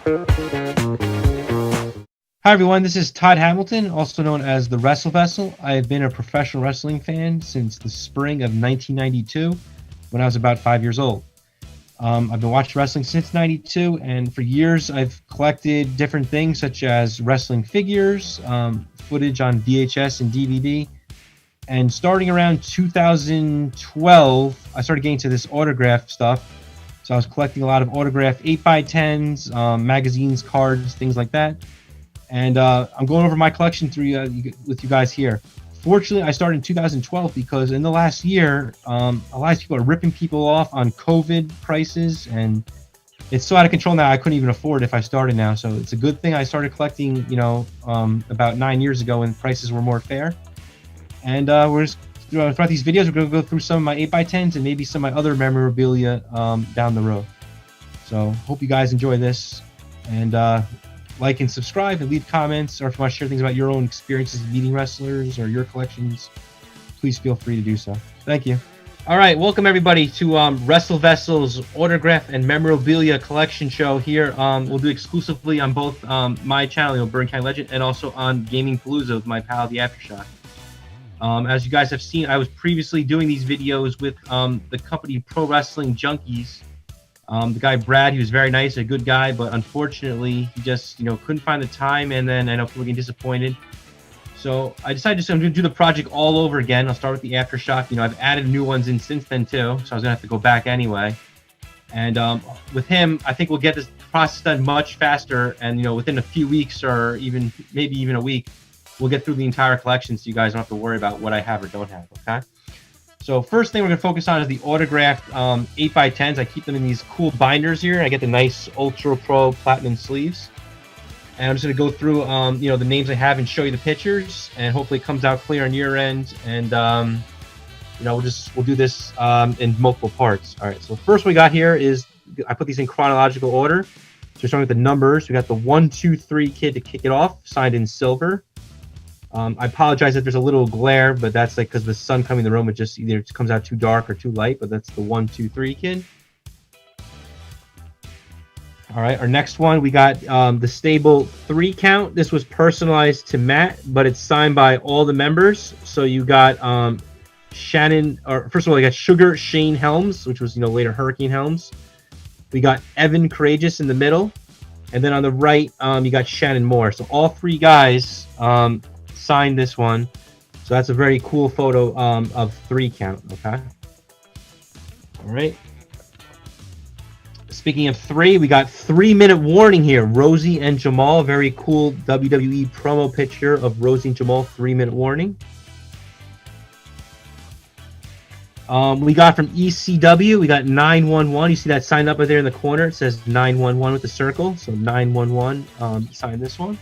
Hi everyone, this is Todd Hamilton, also known as the Wrestle Vessel. I have been a professional wrestling fan since the spring of 1992, when I was about 5 years old. I've been watching wrestling since '92, and for years I've collected different things such as wrestling figures, footage on VHS and DVD. And starting around 2012, I started getting to this autograph stuff. So I was collecting a lot of autographed 8x10s, magazines, cards, things like that. And I'm going over my collection with you guys here. Fortunately, I started in 2012 because in the last year, a lot of people are ripping people off on COVID prices, and it's so out of control now I couldn't even afford it if I started now. So it's a good thing I started collecting, about 9 years ago when prices were more fair. And we're just throughout these videos, we're going to go through some of my 8x10s and maybe some of my other memorabilia down the road. So hope you guys enjoy this, and like and subscribe and leave comments, or if you want to share things about your own experiences meeting wrestlers or your collections, please feel free to do so. Thank you. All right, welcome everybody to Wrestle Vessel's autograph and memorabilia collection show here. We'll do exclusively on both my channel, Burn County Legend, and also on Gaming Palooza with my pal, the Aftershock. As you guys have seen, I was previously doing these videos with the company Pro Wrestling Junkies. The guy Brad, he was very nice, a good guy, but unfortunately he just couldn't find the time, and then I know people were getting disappointed. So I decided I'm going to do the project all over again. I'll start with the Aftershock. I've added new ones in since then too, so I was going to have to go back anyway. And with him, I think we'll get this process done much faster, and within a few weeks or maybe even a week, we'll get through the entire collection, so you guys don't have to worry about what I have or don't have. Okay. So first thing we're going to focus on is the autographed 8x10s. I keep them in these cool binders here. I get the nice Ultra Pro Platinum sleeves. And I'm just going to go through, the names I have and show you the pictures. And hopefully it comes out clear on your end. And, we'll do this in multiple parts. All right, so the first we got here is, I put these in chronological order. So starting with the numbers, we got the 1, 2, 3 kid to kick it off, signed in silver. I apologize if there's a little glare, but that's like because the sun coming in the room, it just either comes out too dark or too light, but that's the 1, 2, 3 kid. All right, our next one, we got the stable 3 count. This was personalized to Matt, but it's signed by all the members. So you got Shannon, or first of all, you got Sugar Shane Helms, which was later Hurricane Helms. We got Evan Courageous in the middle, and then on the right, you got Shannon Moore. So all 3 guys signed this one, so that's a very cool photo of 3 count. Okay, all right, speaking of 3, we got 3-minute warning here. Rosie and Jamal, very cool WWE promo picture of Rosie and Jamal, 3-minute warning. We got from ECW, we got 911. You see that sign up right there in the corner, it says 911 with the circle, so 911 signed this one.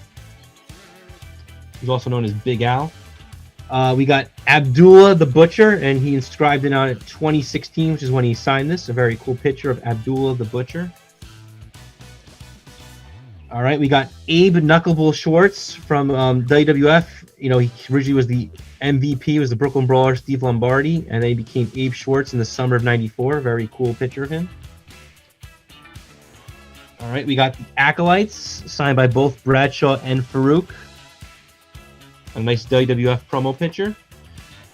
He's also known as Big Al. We got Abdullah the Butcher, and he inscribed it on 2016, which is when he signed this. A very cool picture of Abdullah the Butcher. All right, we got Abe Knuckleball Schwartz from WWF. He originally was the MVP, was the Brooklyn Brawler, Steve Lombardi, and then he became Abe Schwartz in the summer of '94. Very cool picture of him. All right, we got the Acolytes, signed by both Bradshaw and Farouk. A nice WWF promo picture.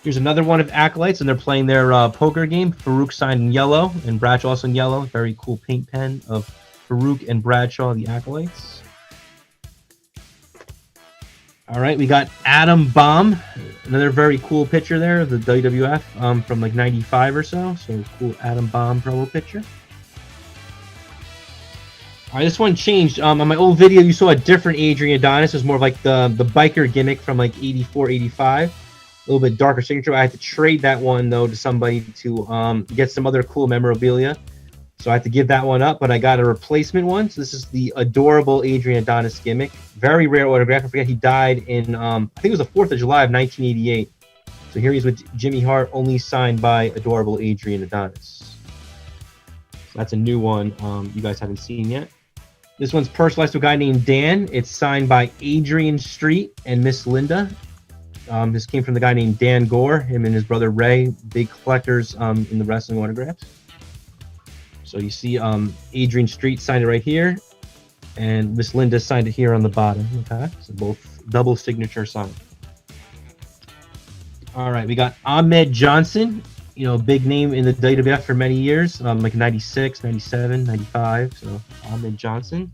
Here's another one of Acolytes, and they're playing their poker game. Farouk signed in yellow, and Bradshaw also in yellow. Very cool paint pen of Farouk and Bradshaw, the Acolytes. All right, we got Adam Bomb. Another very cool picture there of the WWF from like '95 or so. So cool Adam Bomb promo picture. All right, this one changed. On my old video, you saw a different Adrian Adonis. It was more of like the biker gimmick from like '84, '85. A little bit darker signature. I had to trade that one, though, to somebody to get some other cool memorabilia. So I had to give that one up, but I got a replacement one. So this is the adorable Adrian Adonis gimmick. Very rare autograph. I forget he died in, I think it was the 4th of July of 1988. So here he's with Jimmy Hart, only signed by adorable Adrian Adonis. So that's a new one you guys haven't seen yet. This one's personalized to a guy named Dan. It's signed by Adrian Street and Miss Linda. This came from the guy named Dan Gore, him and his brother Ray, big collectors in the wrestling autographs. So you see Adrian Street signed it right here. And Miss Linda signed it here on the bottom. Okay, so both double signature signed. All right, we got Ahmed Johnson, you know, big name in the WWF for many years, like 96, 97, 95. So Ahmed Johnson.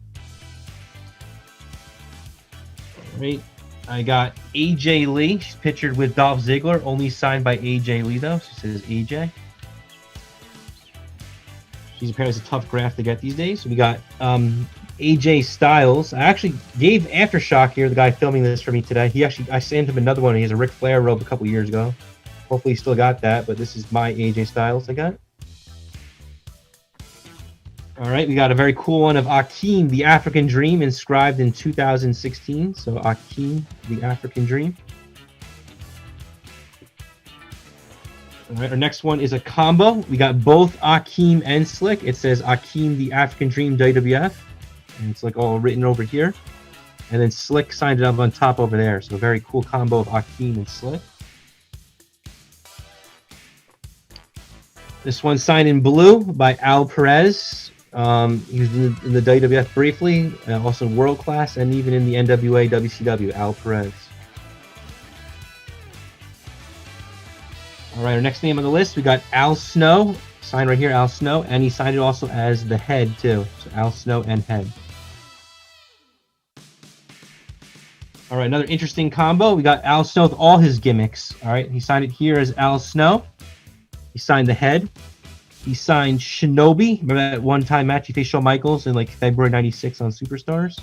All right, I got AJ Lee. She's pictured with Dolph Ziggler, only signed by AJ Lee though. She says AJ. She's apparently a tough graft to get these days. So we got AJ Styles. I actually gave Aftershock here, the guy filming this for me today. I sent him another one. He has a Ric Flair robe a couple years ago. Hopefully he still got that, but this is my AJ Styles I got. All right, we got a very cool one of Akeem, the African Dream, inscribed in 2016. So Akeem, the African Dream. All right, our next one is a combo. We got both Akeem and Slick. It says Akeem, the African Dream WWF. And it's like all written over here. And then Slick signed it up on top over there. So a very cool combo of Akeem and Slick. This one's signed in blue by Al Perez. He was in the WWF briefly, also in World Class, and even in the NWA WCW, Al Perez. All right, our next name on the list, we got Al Snow, signed right here, Al Snow, and he signed it also as the Head, too. So Al Snow and Head. All right, another interesting combo. We got Al Snow with all his gimmicks. All right, he signed it here as Al Snow. He signed the Head. He signed Shinobi. Remember that one-time match he faced Shawn Michaels in like February '96 on Superstars?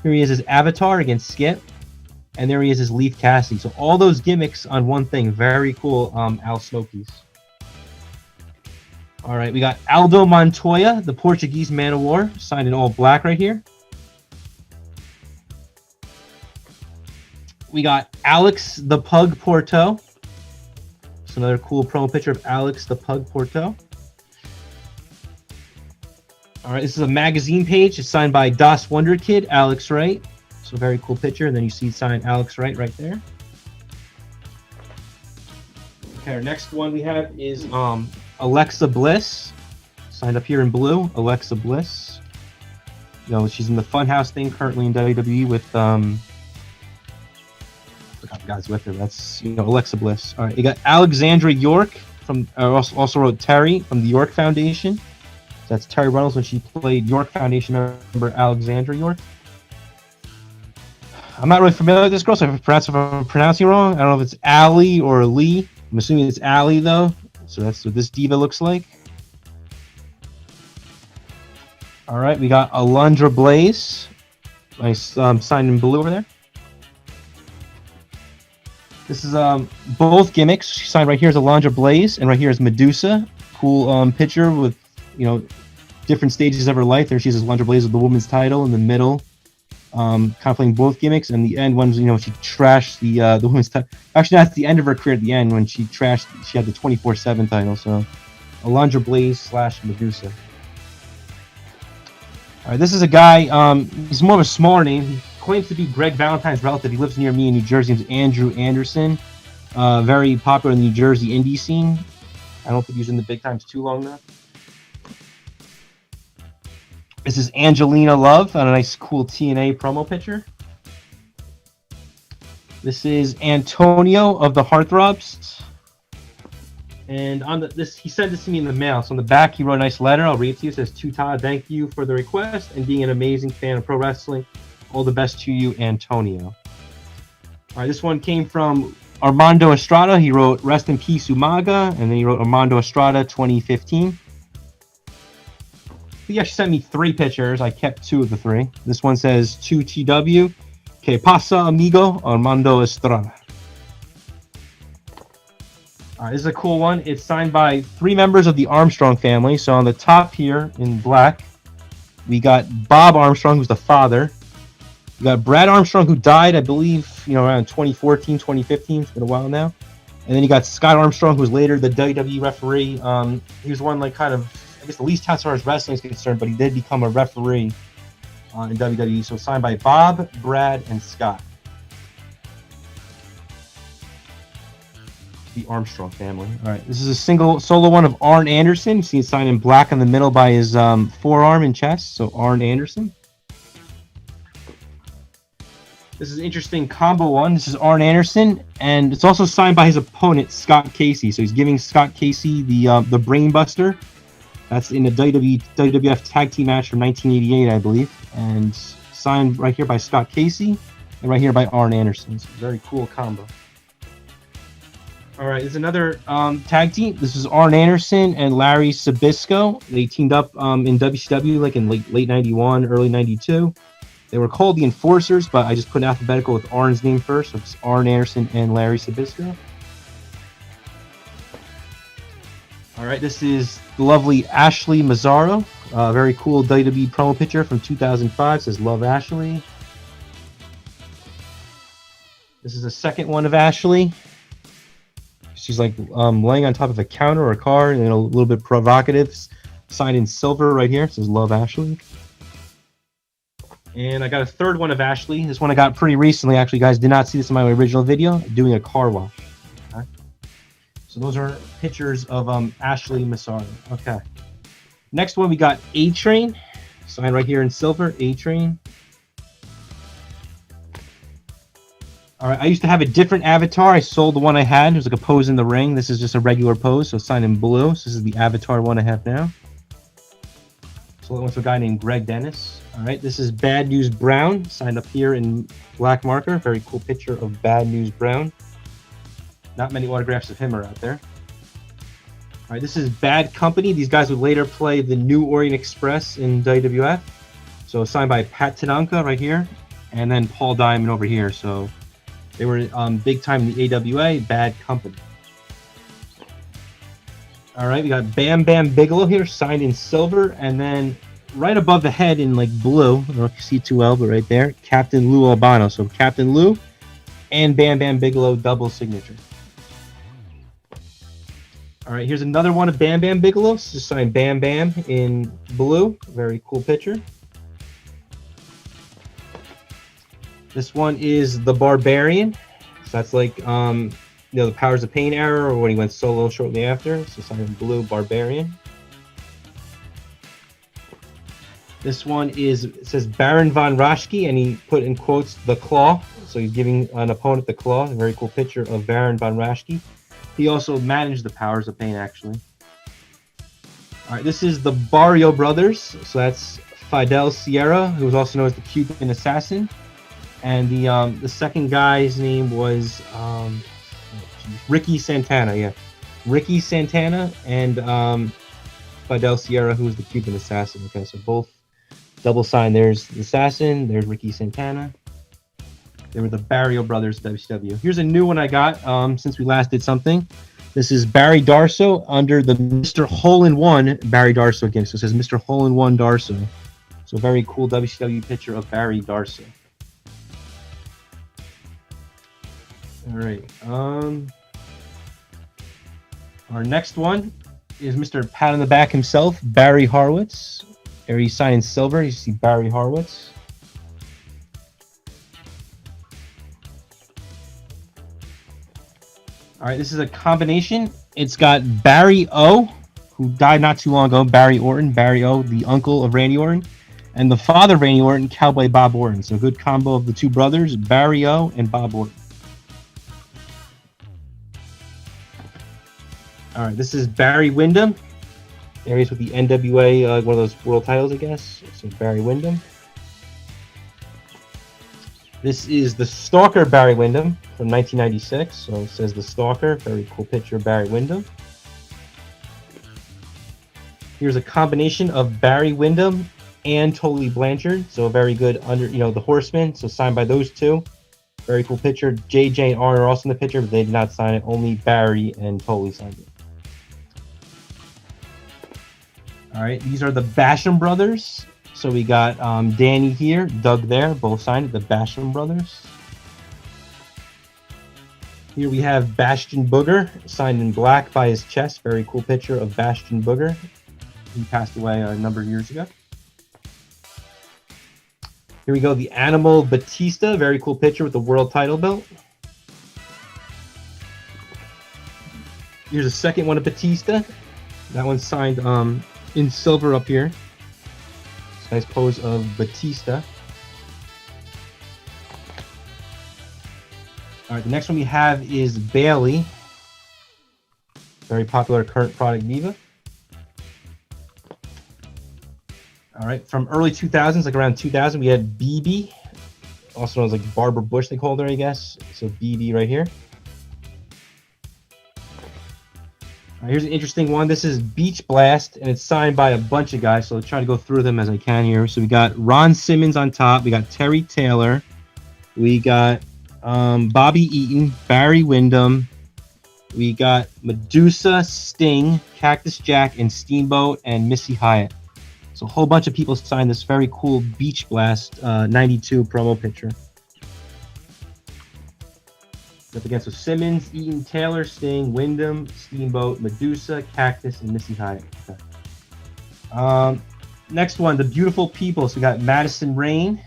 Here he is as Avatar against Skip. And there he is as Leif Cassidy. So all those gimmicks on one thing. Very cool Al Snow piece. All right, we got Aldo Montoya, the Portuguese Man of War, signed in all black right here. We got Alex the Pug Porto. So another cool promo picture of Alex the Pug Porto. All right, this is a magazine page. It's signed by Das Wonder Kid, Alex Wright. So very cool picture. And then you see signed Alex Wright right there. Okay, our next one we have is Alexa Bliss. Signed up here in blue, Alexa Bliss. You know, she's in the Funhouse thing currently in WWE with I forgot the guys with her. That's, you know, Alexa Bliss. All right, you got Alexandra York from also wrote Terry from the York Foundation. That's Terry Reynolds when she played York Foundation member Alexandra York. I'm not really familiar with this girl, so if I'm pronouncing wrong, I don't know if it's Allie or Lee. I'm assuming it's Allie, though. So that's what this diva looks like. All right, we got Alundra Blaze. Nice signed in blue over there. This is both gimmicks. She signed right here is Alundra Blaze, and right here is Medusa. Cool picture with, you know, different stages of her life. There she is as Alundra Blaze with the women's title in the middle. Kind of playing both gimmicks, and the end ones, you know, she trashed the women's title. Actually, that's the end of her career. At the end, when she had the 24/7 title. So, Alundra Blaze / Medusa. All right, this is a guy. He's more of a smaller name. He claims to be Greg Valentine's relative. He lives near me in New Jersey. He's Andrew Anderson. Very popular in the New Jersey indie scene. I don't think he was in the big times too long though. This is Angelina Love on a nice, cool TNA promo picture. This is Antonio of the Heartthrobs. And on he sent this to me in the mail. So on the back, he wrote a nice letter. I'll read it to you. It says, "To Todd, thank you for the request and being an amazing fan of pro wrestling. All the best to you, Antonio." All right, this one came from Armando Estrada. He wrote, "Rest in peace, Umaga." And then he wrote Armando Estrada 2015. He actually sent me 3 pictures. I kept 2 of the 3. This one says 2TW. Que pasa, amigo? Armando Estrada. All right, this is a cool one. It's signed by 3 members of the Armstrong family. So on the top here in black, we got Bob Armstrong, who's the father. We got Brad Armstrong, who died, I believe, you know, around 2014, 2015. It's been a while now. And then you got Scott Armstrong, who was later the WWE referee. He was one, like, kind of, I guess, the least touted as far as wrestling is concerned, but he did become a referee in WWE. So signed by Bob, Brad, and Scott. The Armstrong family. All right, this is a solo one of Arn Anderson. You see it signed in black in the middle by his forearm and chest. So Arn Anderson. This is an interesting combo one. This is Arn Anderson, and it's also signed by his opponent, Scott Casey. So he's giving Scott Casey the Brain Buster. That's in a WWF Tag Team match from 1988, I believe. And signed right here by Scott Casey, and right here by Arn Anderson. It's a very cool combo. All right, there's another tag team. This is Arn Anderson and Larry Sabisco. They teamed up in WCW like in late 91, early 92. They were called the Enforcers, but I just put an alphabetical with Arn's name first. So it's Arn Anderson and Larry Sabisco. All right, this is the lovely Ashley Mazzaro. Very cool WWE promo picture from 2005. It says "Love Ashley." This is the second one of Ashley. She's like laying on top of a counter or a car, and a little bit provocative. Signed in silver right here. It says "Love Ashley." And I got a third one of Ashley. This one I got pretty recently. Actually, guys, did not see this in my original video. Doing a car wash. Okay. So those are pictures of Ashley Massaro. Okay. Next one we got A-Train. Signed right here in silver. A-Train. All right. I used to have a different avatar. I sold the one I had. It was like a pose in the ring. This is just a regular pose. So it's signed in blue. So this is the avatar one I have now. So that one's a guy named Greg Dennis. All right, this is Bad News Brown, signed up here in black marker. Very cool picture of Bad News Brown. Not many autographs of him are out there. All right, this is Bad Company. These guys would later play the New Orient Express in WWF. So signed by Pat Tatanka right here, and then Paul Diamond over here. So they were big time in the AWA, Bad Company. All right, we got Bam Bam Bigelow here, signed in silver, and then right above the head in like blue, I don't know if you see too well, but right there, Captain Lou Albano. So Captain Lou and Bam Bam Bigelow double signature. All right, here's another one of Bam Bam Bigelow. Just signed Bam Bam in blue. Very cool picture. This one is the Barbarian. So that's like the Powers of Pain era, or when he went solo shortly after. So signed in blue, Barbarian. This one it says Baron von Raschke, and he put in quotes the Claw. So he's giving an opponent the Claw. A very cool picture of Baron von Raschke. He also managed the Powers of Pain, actually. All right, this is the Barrio Brothers. So that's Fidel Sierra, who was also known as the Cuban Assassin. And the second guy's name was Ricky Santana. Yeah, Ricky Santana and Fidel Sierra, who was the Cuban Assassin. Okay, so both double signed. There's the Assassin. There's Ricky Santana. They were the Barrio Brothers WCW. Here's a new one I got since we last did something. This is Barry Darso under the Mr. Hole-in-One Barry Darso again. So it says Mr. Hole-in-One Darso. So very cool WCW picture of Barry Darso. All right. Our next one is Mr. Pat on the Back himself, Barry Horowitz. There he's signed in silver. You see Barry Horowitz. All right, this is a combination. It's got Barry O, who died not too long ago, Barry Orton, Barry O, the uncle of Randy Orton, and the father of Randy Orton, Cowboy Bob Orton. So a good combo of the two brothers, Barry O and Bob Orton. All right, this is Barry Windham. There he is with the NWA, one of those world titles, I guess. So Barry Windham. This is the Stalker Barry Windham from 1996. So it says the Stalker. Very cool picture of Barry Windham. Here's a combination of Barry Windham and Tully Blanchard. So a very good under, the Horsemen. So signed by those two. Very cool picture. JJ and Arn are also in the picture, but they did not sign it. Only Barry and Tully signed it. All right, these are the Basham brothers. So we got Danny here, Doug there, both signed, the Basham brothers. Here we have Bastion Booger, signed in black by his chest. Very cool picture of Bastion Booger. He passed away a number of years ago. Here we go, the Animal Batista. Very cool picture with the world title belt. Here's a second one of Batista. That one's signed in silver up here. Nice pose of Batista. All right, the next one we have is Bailey. Very popular current product diva. All right, from early 2000s, like around 2000, we had BB, also known as like Barbara Bush, they called her, I guess. So BB right here. All right, here's an interesting one. This is Beach Blast, and it's signed by a bunch of guys. So I'll try to go through them as I can here. So we got Ron Simmons on top. We got Terry Taylor. We got Bobby Eaton, Barry Windham. We got Medusa, Sting, Cactus Jack, and Steamboat, and Missy Hyatt. So a whole bunch of people signed this very cool Beach Blast 92 promo picture. Up against so Simmons, Eaton, Taylor, Sting, Wyndham, Steamboat, Medusa, Cactus, and Missy Hyatt. Okay. Next one, the Beautiful People. So we got Madison Rain.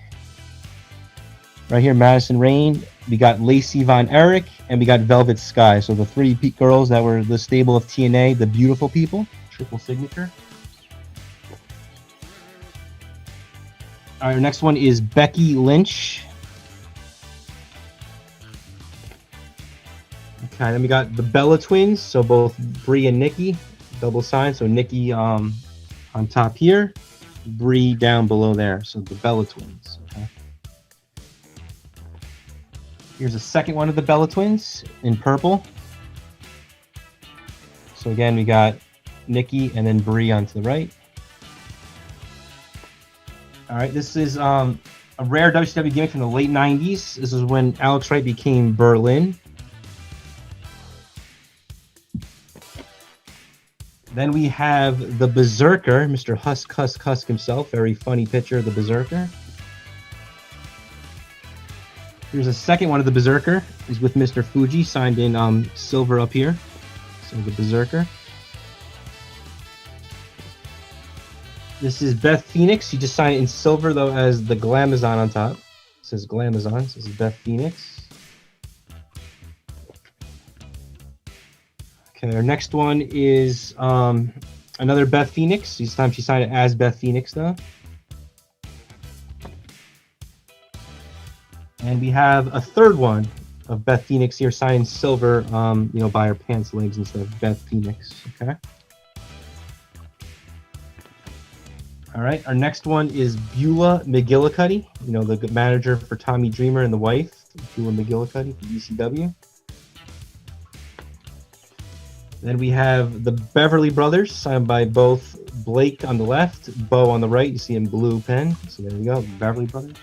Right here, Madison Rain. We got Lacey Von Erich, and we got Velvet Sky. So the three girls that were the stable of TNA, the Beautiful People. Triple signature. All right, our next one is Becky Lynch. Okay, then we got the Bella Twins, so both Brie and Nikki, double signed. So Nikki on top here, Brie down below there. So the Bella Twins. Okay. Here's a second one of the Bella Twins in purple. So again, we got Nikki and then Brie onto the right. All right, this is a rare WCW gimmick from the late 90s. This is when Alex Wright became Berlin. Then we have the Berserker, Mr. Husk himself. Very funny picture of the Berserker. Here's a second one of the Berserker. He's with Mr. Fuji, signed in silver up here. So the Berserker. This is Beth Phoenix. He just signed it in silver, though, as the Glamazon on top. It says Glamazon. So this is Beth Phoenix. Okay, our next one is another Beth Phoenix. This time she signed it as Beth Phoenix, though. And we have a third one of Beth Phoenix here, signed in silver, by her pants legs instead of Beth Phoenix. Okay. All right, our next one is Beulah McGillicuddy, the manager for Tommy Dreamer and the wife, Beulah McGillicuddy for ECW. Then we have the Beverly Brothers, signed by both Blake on the left, Bo on the right. You see in blue pen. So there we go, Beverly Brothers.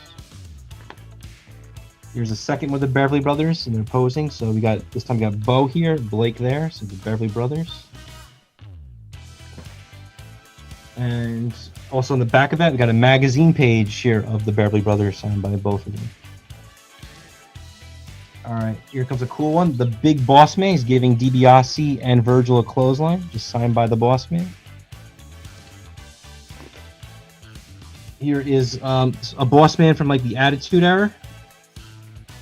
Here's the second one of the Beverly Brothers, and they're posing. So this time we got Bo here, Blake there, so the Beverly Brothers. And also on the back of that, we got a magazine page here of the Beverly Brothers, signed by both of them. All right, here comes a cool one. The Big Boss Man is giving DiBiase and Virgil a clothesline, just signed by the Boss Man. Here is a Boss Man from like the Attitude Era.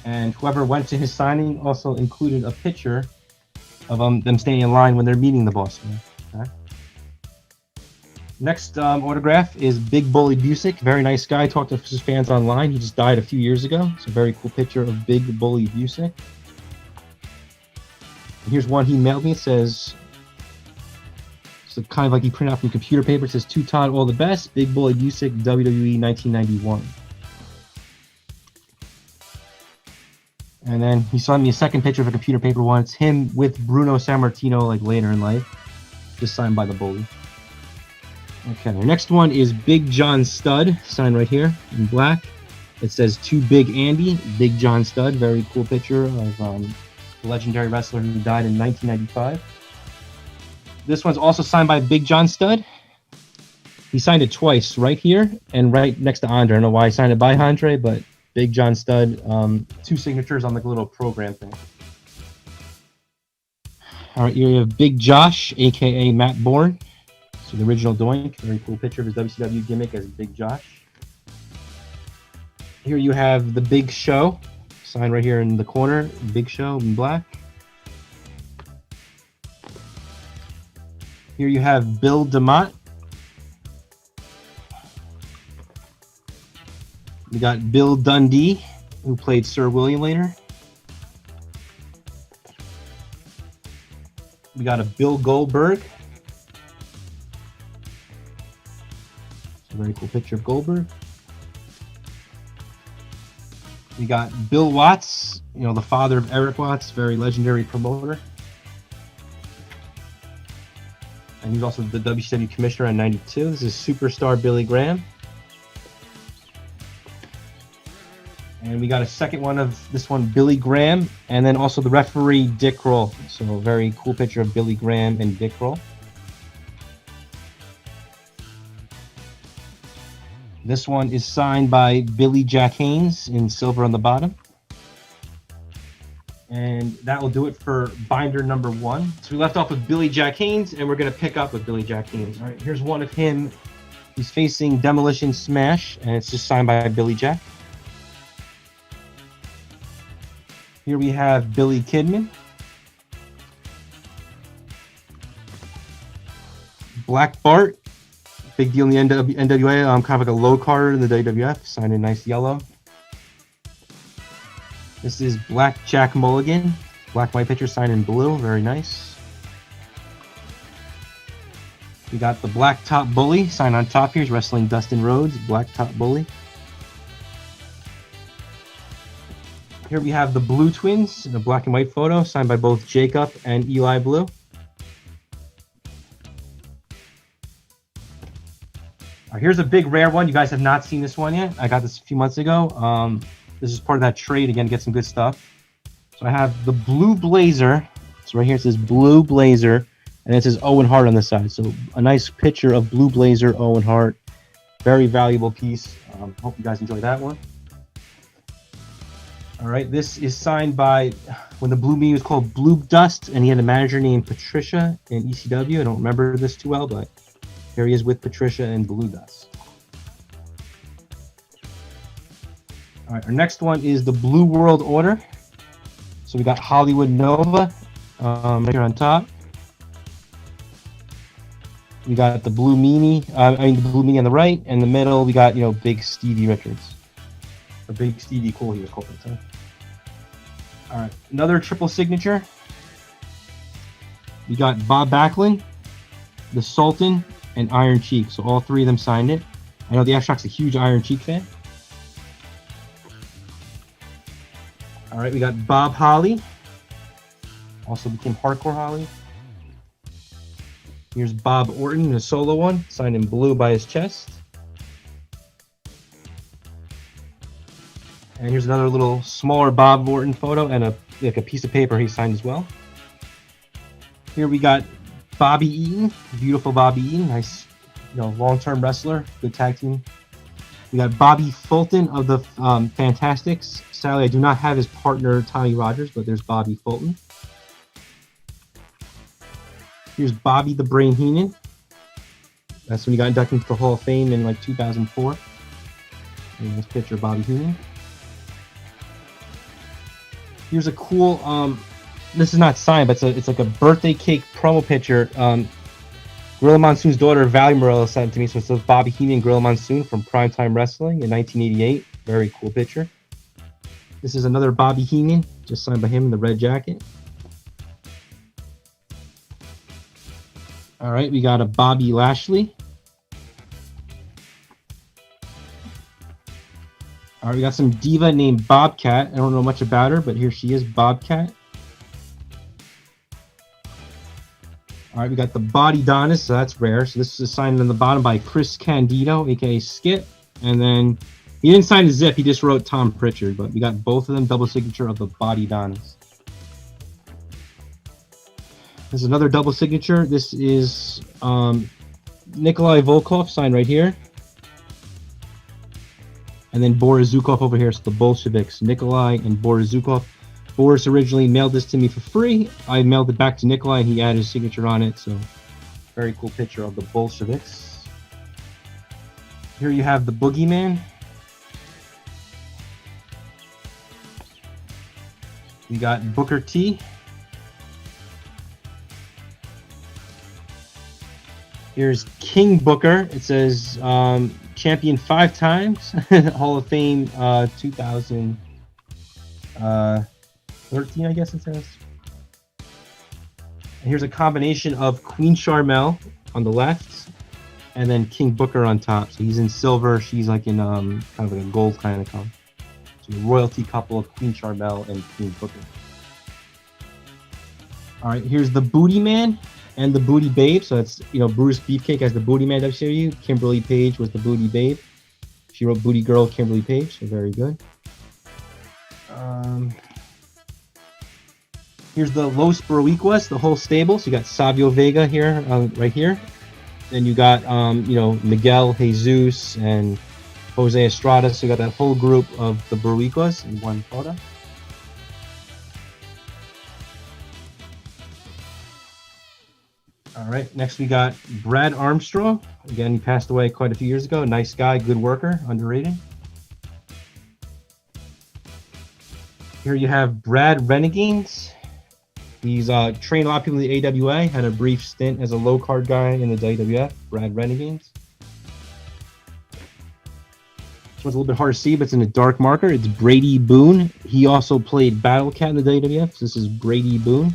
And whoever went to his signing also included a picture of them standing in line when they're meeting the Boss Man. Okay. Next autograph is Big Bully Busick. Very nice guy. Talked to his fans online. He just died a few years ago. It's a very cool picture of Big Bully Busick. And here's one he mailed me. It says, so kind of like he printed out from computer paper. It says, "To Todd, all the best. Big Bully Busick, WWE 1991. And then he sent me a second picture of a computer paper one. It's him with Bruno Sammartino like later in life. Just signed by the Bully. Okay, our next one is Big John Studd, signed right here in black. It says "To Big Andy," Big John Studd. Very cool picture of the legendary wrestler who died in 1995. This one's also signed by Big John Studd. He signed it twice, right here and right next to Andre. I don't know why he signed it by Andre, but Big John Studd, two signatures on like a little program thing. All right, here you have Big Josh, a.k.a. Matt Bourne. So the original Doink, very cool picture of his WCW gimmick as Big Josh. Here you have the Big Show, signed right here in the corner, Big Show in black. Here you have Bill DeMott. We got Bill Dundee, who played Sir William later. We got a Bill Goldberg. It's a very cool picture of Goldberg. We got Bill Watts, you know, the father of Eric Watts, very legendary promoter. And he's also the WCW commissioner in '92. This is superstar Billy Graham. And we got a second one of this one, Billy Graham, and then also the referee, Dick Kroll. So a very cool picture of Billy Graham and Dick Kroll. This one is signed by Billy Jack Haynes in silver on the bottom. And that will do it for binder number 1. So we left off with Billy Jack Haynes, and we're going to pick up with Billy Jack Haynes. All right, here's one of him. He's facing Demolition Smash, and it's just signed by Billy Jack. Here we have Billy Kidman. Black Bart. Big deal in the NWA. Kind of like a low card in the WWF. Signed in nice yellow. This is Black Jack Mulligan. Black white picture signed in blue. Very nice. We got the Black Top Bully. Signed on top here. He's wrestling Dustin Rhodes. Black Top Bully. Here we have the Blue Twins, a black and white photo signed by both Jacob and Eli Blue. Here's a big rare one. You guys have not seen this one yet. I got this a few months ago. This is part of that trade again to get some good stuff. So I have the Blue Blazer. So right here it says Blue Blazer, and it says Owen Hart on the side. So a nice picture of Blue Blazer, Owen Hart. Very valuable piece. Hope you guys enjoy that one. All right, this is signed by, when the Blue Meanie was called Blue Dust, and he had a manager named Patricia in ECW. I don't remember this too well, but here he is with Patricia and Blue Dust. All right, our next one is the Blue World Order. So we got Hollywood Nova right here on top. We got the Blue Meanie, the Blue Meanie on the right, and in the middle we got, you know, Big Stevie Richards. Or Big Stevie Cool, he was called at the time. All right, another triple signature. We got Bob Backlund, the Sultan, and Iron Cheek. So all three of them signed it. I know the Ashrock's a huge Iron Cheek fan. All right, we got Bob Holly. Also became Hardcore Holly. Here's Bob Orton, the solo one, signed in blue by his chest. And here's another little smaller Bob Orton photo and a piece of paper he signed as well. Here we got Bobby Eaton, beautiful Bobby Eaton, nice, you know, long-term wrestler, good tag team. We got Bobby Fulton of the Fantastics. Sadly, I do not have his partner Tommy Rogers, but there's Bobby Fulton. Here's Bobby the Brain Heenan. That's when he got inducted into the Hall of Fame in like 2004. Nice picture of Bobby Heenan. Here's a cool, this is not signed, but it's like a birthday cake promo picture. Gorilla Monsoon's daughter, Valerie Morello, sent it to me. So it says Bobby Heenan and Gorilla Monsoon from Primetime Wrestling in 1988. Very cool picture. This is another Bobby Heenan, just signed by him in the red jacket. All right, we got a Bobby Lashley. All right, we got some diva named Bobcat. I don't know much about her, but here she is, Bobcat. All right, we got the Body Donis, so that's rare. So this is signed on the bottom by Chris Candido, aka Skip. And then he didn't sign a zip, he just wrote Tom Pritchard, but we got both of them, double signature of the Body Donis. This is another double signature. This is Nikolai Volkov, signed right here. And then Boris Zukov over here, so the Bolsheviks, Nikolai and Boris Zukov. Boris originally mailed this to me for free. I mailed it back to Nikolai, and he added his signature on it, so very cool picture of the Bolsheviks. Here you have the Boogeyman. We got Booker T. Here's King Booker. It says champion 5 times, Hall of Fame 2013, I guess it says. And here's a combination of Queen Charmel on the left, and then King Booker on top. So he's in silver. She's like in kind of like a gold kind of color. So a royalty couple of Queen Charmel and King Booker. All right, here's the Booty Man and the Booty Babe. So that's, you know, Bruce Beefcake as the Booty Man WCW. Kimberly Page was the Booty Babe. She wrote Booty Girl, Kimberly Page. So very good. Here's the Los Boricuas, the whole stable. So you got Savio Vega here, right here. Then you got, you know, Miguel, Jesus, and Jose Estrada. So you got that whole group of the Boricuas in one photo. All right, next we got Brad Armstrong. Again, he passed away quite a few years ago. Nice guy, good worker, underrated. Here you have Brad Renegades. He's trained a lot of people in the AWA, had a brief stint as a low card guy in the WWF, Brad Renegades. This one's a little bit hard to see, but it's in a dark marker. It's Brady Boone. He also played Battle Cat in the WWF. So this is Brady Boone.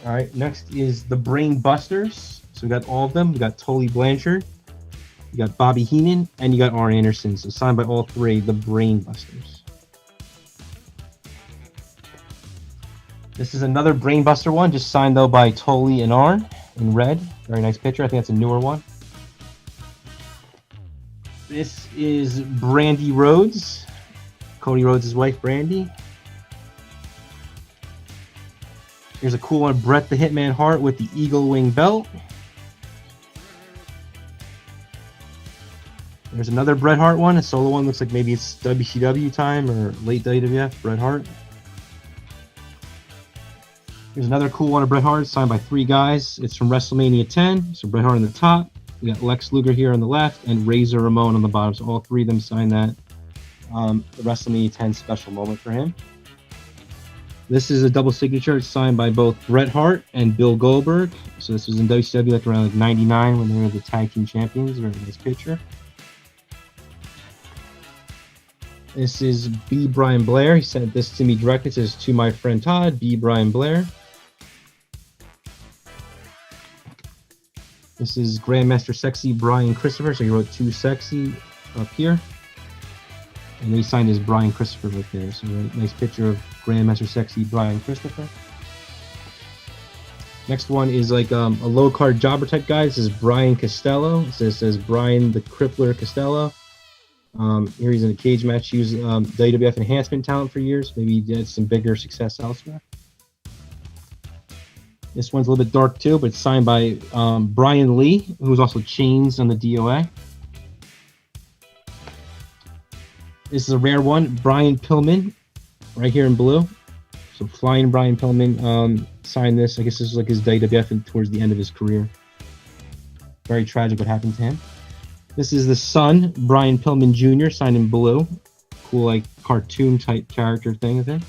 All right, next is the Brain Busters. So we got all of them. We got Tully Blanchard, you got Bobby Heenan, and you got Arn Anderson. So signed by all three, the Brain Busters. This is another Brainbuster one, just signed though by Tully and Arn in red. Very nice picture. I think that's a newer one. This is Brandy Rhodes, Cody Rhodes' wife, Brandy. Here's a cool one, Bret the Hitman Hart with the Eagle Wing belt. There's another Bret Hart one, a solo one. Looks like maybe it's WCW time or late WWF, Bret Hart. Here's another cool one of Bret Hart, signed by three guys. It's from WrestleMania 10. So Bret Hart on the top. We got Lex Luger here on the left and Razor Ramon on the bottom. So all three of them signed that. The WrestleMania 10 special moment for him. This is a double signature. It's signed by both Bret Hart and Bill Goldberg. So this was in WCW like around like 99 when they were the tag team champions. Very nice picture. This is B. Brian Blair. He sent this to me directly. It says, to my friend Todd, B. Brian Blair. This is Grandmaster Sexy Brian Christopher. So he wrote 2 sexy up here. And then he signed his Brian Christopher right there. So a nice picture of Grandmaster Sexy Brian Christopher. Next one is like a low card jobber type guy. This is Brian Costello. So it says Brian the Crippler Costello. Here he's in a cage match. He was WWF enhancement talent for years. Maybe he had some bigger success elsewhere. This one's a little bit dark too, but it's signed by Brian Lee, who was also Chains on the DOA. This is a rare one, Brian Pillman, right here in blue. So Flying Brian Pillman signed this. I guess this is like his WWF and towards the end of his career. Very tragic what happened to him. This is the son, Brian Pillman Jr., signed in blue. Cool, like cartoon type character thing of him.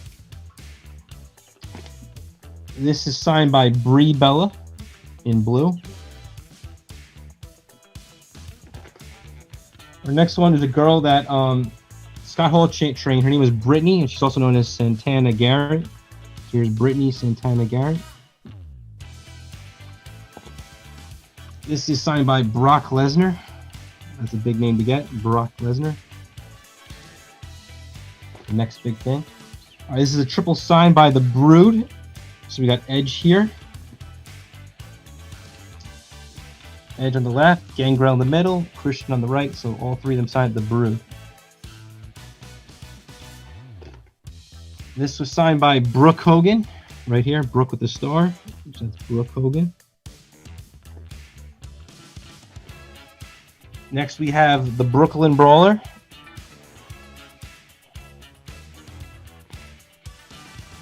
This is signed by Brie Bella in blue. Our next one is a girl that Scott Hall trained. Her name is Brittany, and she's also known as Santana Garrett. Here's Brittany Santana Garrett. This is signed by Brock Lesnar. That's a big name to get, Brock Lesnar. The next big thing. All right, this is a triple sign by the Brood. So we got Edge here. Edge on the left, Gangrel in the middle, Christian on the right. So all three of them signed the Brood. This was signed by Brooke Hogan, right here, Brooke with the star. So that's Brooke Hogan. Next we have the Brooklyn Brawler.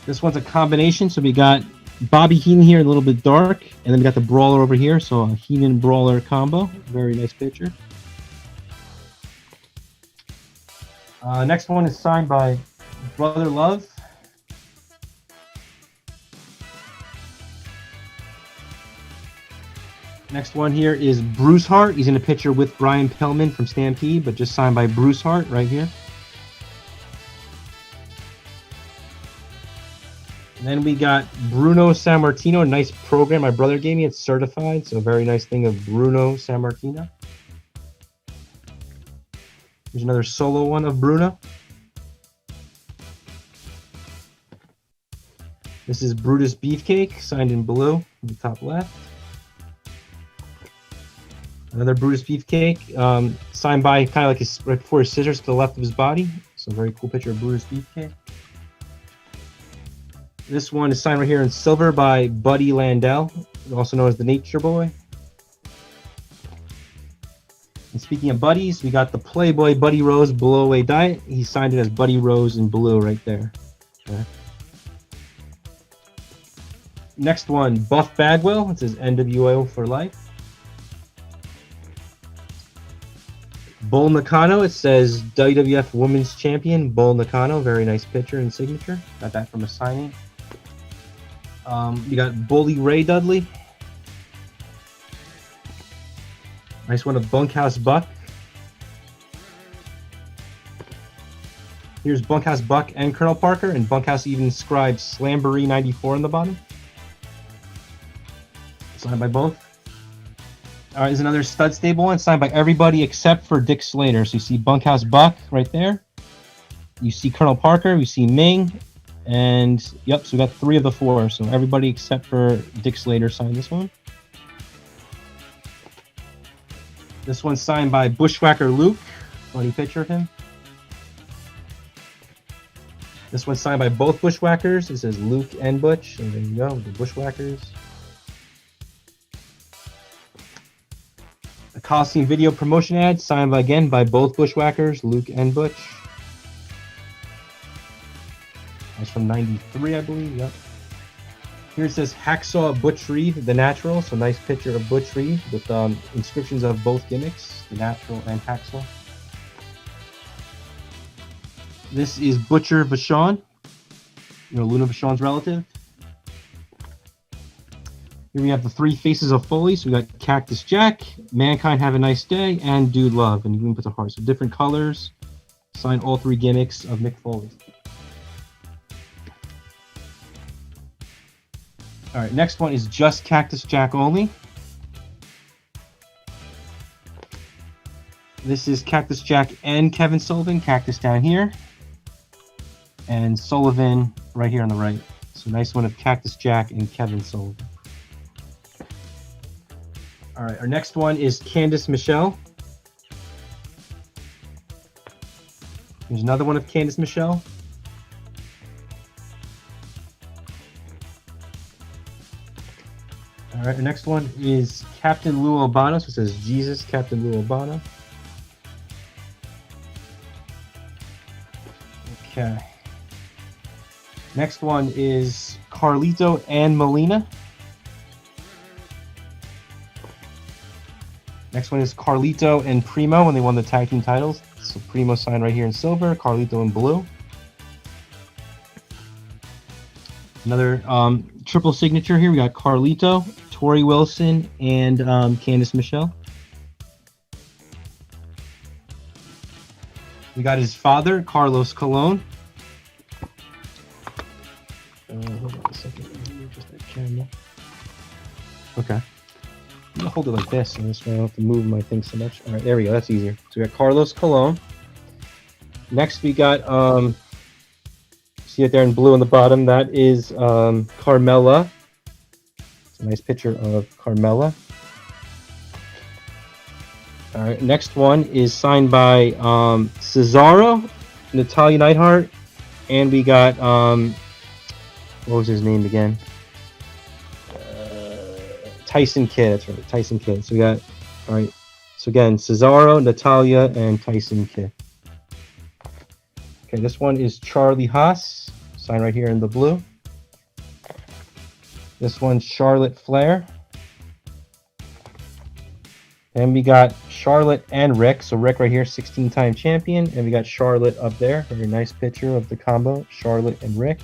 This one's a combination, so we got Bobby Heenan here, a little bit dark, and then we got the Brawler over here, so a Heenan Brawler combo. Very nice picture. Next one is signed by Brother Love. Next one here is Bruce Hart. He's in a picture with Brian Pillman from Stampede, but just signed by Bruce Hart right here. And then we got Bruno Sammartino, a nice program my brother gave me. It's certified, so a very nice thing of Bruno Sammartino. Here's another solo one of Bruno. This is Brutus Beefcake, signed in blue in the top left. Another Brutus Beefcake, signed by kind of like his right before his scissors to the left of his body. So very cool picture of Brutus Beefcake. This one is signed right here in silver by Buddy Landell, also known as the Nature Boy. And speaking of buddies, we got the Playboy Buddy Rose Blow Away Diet. He signed it as Buddy Rose in blue right there. Okay. Next one, Buff Bagwell. It says NWO for life. Bull Nakano. It says WWF Women's Champion Bull Nakano. Very nice picture and signature. Got that from a signing. We got Bully Ray Dudley. Nice one of Bunkhouse Buck. Here's Bunkhouse Buck and Colonel Parker, and Bunkhouse even inscribed Slamboree 94 on the bottom. Signed by both. All right, there's another stud stable one signed by everybody except for Dick Slater. So you see Bunkhouse Buck right there. You see Colonel Parker. You see Ming. And yep, so we got 3 of the 4. So everybody except for Dick Slater signed this one. This one's signed by Bushwhacker Luke. Funny picture of him. This one's signed by both Bushwhackers. It says Luke and Butch. So there you go, the Bushwhackers. A Coliseum video promotion ad signed again by both Bushwhackers, Luke and Butch. That's from '93, I believe. Yep. Here it says Hacksaw Butch Reed, the Natural. So nice picture of Butch Reed with inscriptions of both gimmicks, the Natural and Hacksaw. This is Butcher Vachon, Luna Vachon's relative. Here we have the 3 faces of Foley. So we got Cactus Jack, Mankind Have a Nice Day, and Dude Love. And you can put the heart. So different colors. Sign all 3 gimmicks of Mick Foley. All right, next one is just Cactus Jack only. This is Cactus Jack and Kevin Sullivan. Cactus down here. And Sullivan right here on the right. So nice one of Cactus Jack and Kevin Sullivan. All right, our next one is Candice Michelle. Here's another one of Candice Michelle. All right, the next one is Captain Lou Albano. So it says Jesus, Captain Lou Albano. Okay. Next one is Carlito and Melina. Next one is Carlito and Primo when they won the tag team titles. So Primo signed right here in silver, Carlito in blue. Another triple signature here. We got Carlito, Tori Wilson, and Candice Michelle. We got his father, Carlos Colon. Hold on a second. Just that camera. Okay. I'm gonna hold it like this, and this way I don't have to move my thing so much. All right, there we go. That's easier. So we got Carlos Colon. Next, we got see it there in blue on the bottom. That is Carmella. It's a nice picture of Carmella. All right, next one is signed by Cesaro, Natalia Neidhart, and we got what was his name again? Tyson Kidd. That's right, Tyson Kidd. So we got, all right. So again, Cesaro, Natalia, and Tyson Kidd. Okay, this one is Charlie Haas, signed right here in the blue. This one's Charlotte Flair. And we got Charlotte and Rick. So Rick right here, 16-time champion. And we got Charlotte up there. Very nice picture of the combo, Charlotte and Rick.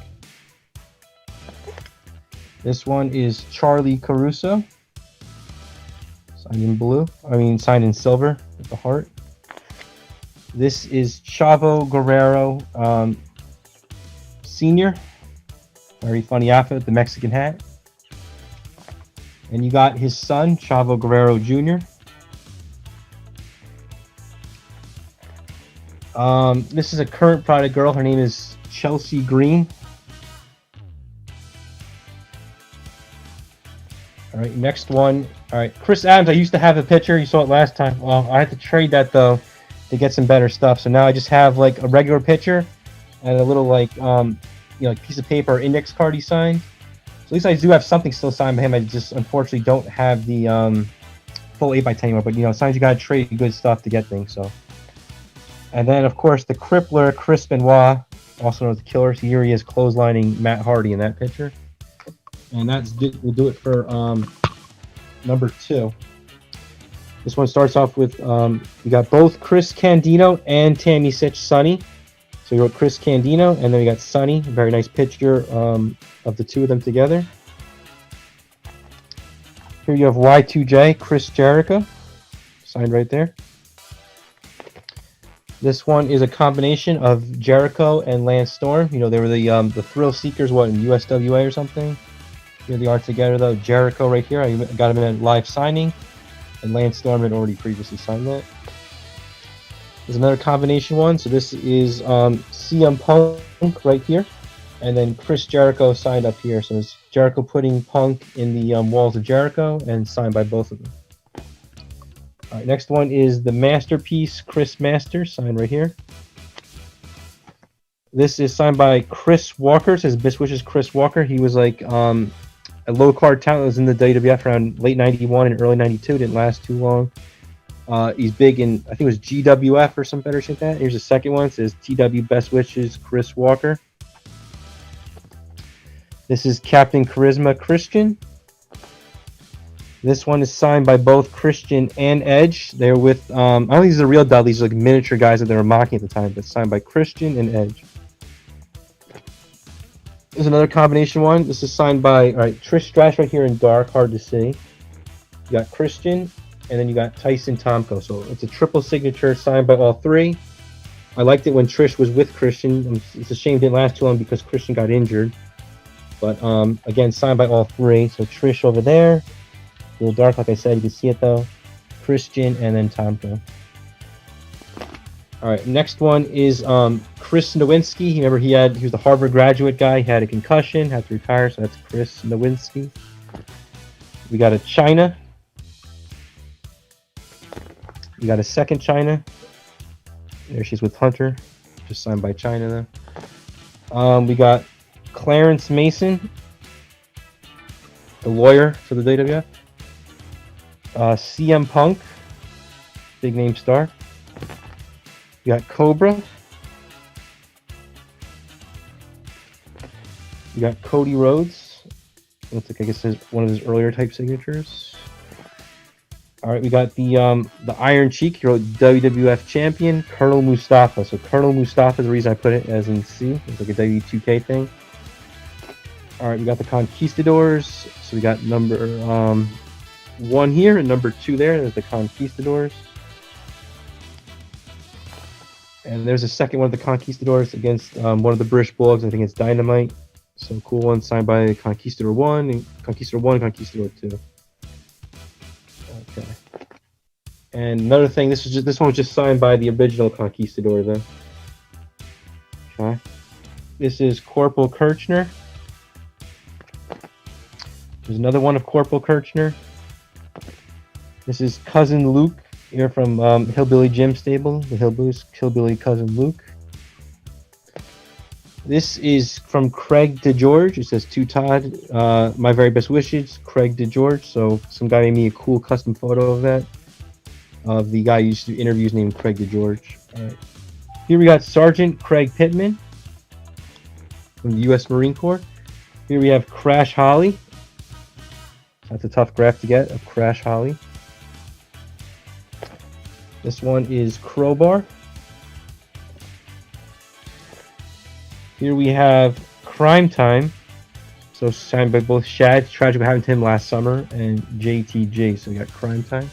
This one is Charlie Caruso. Signed in blue. Signed in silver with the heart. This is Chavo Guerrero Sr. Very funny outfit, the Mexican hat. And you got his son, Chavo Guerrero Jr. This is a current product girl. Her name is Chelsea Green. All right, next one. All right, Chris Adams. I used to have a picture. You saw it last time. Well, I had to trade that though to get some better stuff. So now I just have like a regular picture and a little like like piece of paper or index card he signed. So at least I do have something still signed by him. I just unfortunately don't have the full 8x10 anymore. But sometimes you gotta trade good stuff to get things. So, and then of course the Crippler, Chris Benoit, also known as the Killer. Here he is clotheslining Matt Hardy in that picture. And we'll do it for number 2. This one starts off with we got both Chris Candido and Tammy Sitch Sunny. So we wrote Chris Candido, and then we got Sunny. A very nice picture of the two of them together. Here you have Y2J, Chris Jericho, signed right there. This one is a combination of Jericho and Lance Storm. They were the Thrill Seekers, in USWA or something. Here they are together, though. Jericho right here. I got him in a live signing. And Lance Storm had already previously signed that. There's another combination one. So this is CM Punk right here. And then Chris Jericho signed up here. So it's Jericho putting Punk in the walls of Jericho and signed by both of them. All right, next one is the Masterpiece Chris Masters, signed right here. This is signed by Chris Walker. It says Best Wishes Chris Walker. He was like a low card talent that was in the WWF around late 91 and early 92. Didn't last too long. He's big in, I think it was GWF or some better shit like that. Here's the second one. It says TW Best Wishes Chris Walker. This is Captain Charisma Christian. This one is signed by both Christian and Edge. They're with, I don't think these are real Dudleys, like miniature guys that they were mocking at the time, but signed by Christian and Edge. There's another combination one. This is signed by, Trish Stratus right here in dark, hard to see. You got Christian, and then you got Tyson Tomko. So it's a triple signature signed by all three. I liked it when Trish was with Christian. It's a shame it didn't last too long because Christian got injured. But again, signed by all three. So Trish over there. A little dark, like I said. You can see it though. Christian, and then Tomko. All right, next one is Chris Nowinski. Remember, he was the Harvard graduate guy. He had a concussion, had to retire, so that's Chris Nowinski. We got a China. We got a second China. There she's with Hunter, just signed by China though. We got Clarence Mason, the lawyer for the WWF. CM Punk, big name star. You got Cobra. You got Cody Rhodes. Looks like, I guess, one of his earlier type signatures. All right, we got the Iron Cheek. He wrote WWF champion Colonel Mustafa. So Colonel Mustafa is the reason I put it as in C. It's like a W2K thing. All right, we got the Conquistadors. So we got number 1 here and number 2 there. There's the Conquistadors. And there's a second one of the Conquistadors against one of the British Bulldogs. I think it's Dynamite. So cool one signed by Conquistador 1 and Conquistador 1 and Conquistador 2. Okay. And another thing, this one was just signed by the original Conquistador though. Okay. This is Corporal Kirchner. There's another one of Corporal Kirchner. This is Cousin Luke. Here from Hillbilly Jim Stable, the Hillbilly Cousin Luke. This is from Craig DeGeorge. It says to Todd, my very best wishes, Craig DeGeorge. So some guy made me a cool custom photo of that. Of the guy who used to do interviews named Craig DeGeorge. All right. Here we got Sergeant Craig Pittman from the U.S. Marine Corps. Here we have Crash Holly. That's a tough graph to get, of Crash Holly. This one is Crowbar. Here we have Crime Time. So signed by both Shad, tragic what happened to him last summer, and JTG. So we got Crime Time.